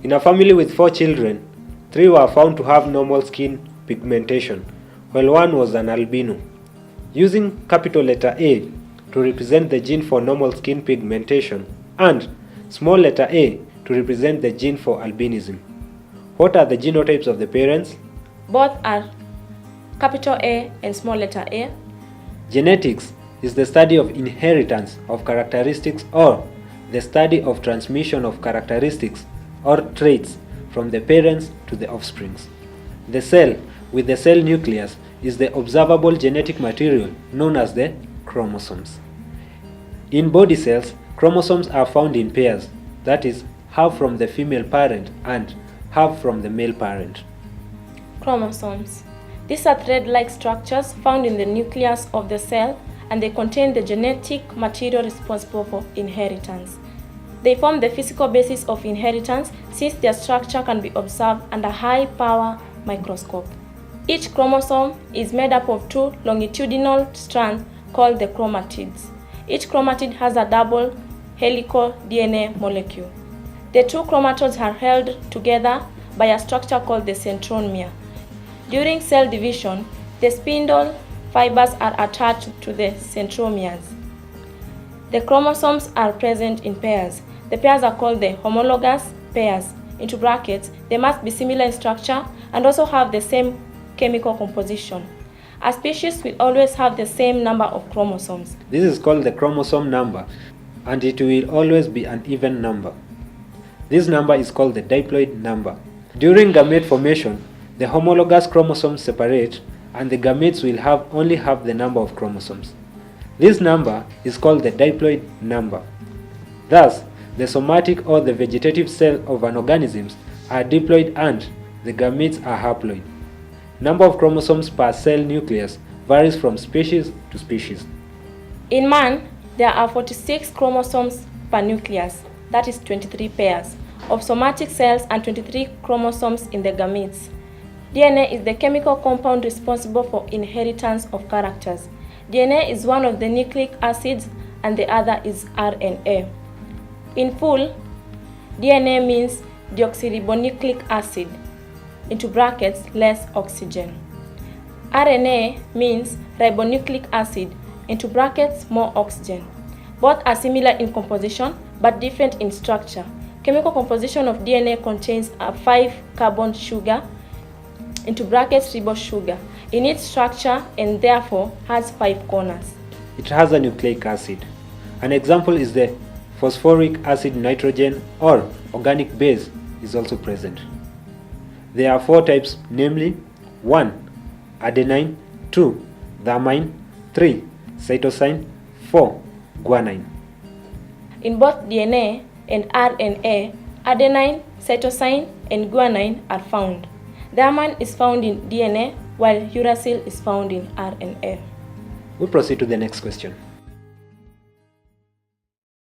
In a family with 4 children, 3 were found to have normal skin pigmentation, while 1 was an albino. Using capital letter A to represent the gene for normal skin pigmentation and small letter a to represent the gene for albinism. What are the genotypes of the parents? Both are capital A and small letter A. Genetics is the study of inheritance of characteristics or the study of transmission of characteristics or traits from the parents to the offsprings. The cell with the cell nucleus is the observable genetic material known as the chromosomes. In body cells, chromosomes are found in pairs, that is, half from the female parent and half from the male parent. Chromosomes. These are thread-like structures found in the nucleus of the cell, and they contain the genetic material responsible for inheritance. They form the physical basis of inheritance since their structure can be observed under high-power microscope. Each chromosome is made up of 2 longitudinal strands called the chromatids. Each chromatid has a double helical DNA molecule. The 2 chromatids are held together by a structure called the centromere. During cell division, the spindle fibers are attached to the centromeres. The chromosomes are present in pairs. The pairs are called the homologous pairs. Into brackets, they must be similar in structure and also have the same chemical composition. A species will always have the same number of chromosomes. This is called the chromosome number, and it will always be an even number. This number is called the diploid number. During gamete formation, the homologous chromosomes separate and the gametes will only have the number of chromosomes. This number is called the diploid number. Thus, the somatic or the vegetative cell of an organism are diploid and the gametes are haploid. Number of chromosomes per cell nucleus varies from species to species. In man, there are 46 chromosomes per nucleus, that is 23 pairs, of somatic cells and 23 chromosomes in the gametes. DNA is the chemical compound responsible for inheritance of characters. DNA is one of the nucleic acids and the other is RNA. In full, DNA means deoxyribonucleic acid, into brackets, less oxygen. RNA means ribonucleic acid, into brackets, more oxygen. Both are similar in composition but different in structure. Chemical composition of DNA contains a 5-carbon sugar, into brackets, ribose sugar, in its structure and therefore has 5 corners. It has a nucleic acid. An example is the phosphoric acid nitrogen or organic base is also present. There are 4 types, namely 1. Adenine, 2. Thymine, 3. Cytosine, 4. Guanine. In both DNA and RNA, adenine, cytosine, and guanine are found. Thymine is found in DNA, while uracil is found in RNA. We proceed to the next question.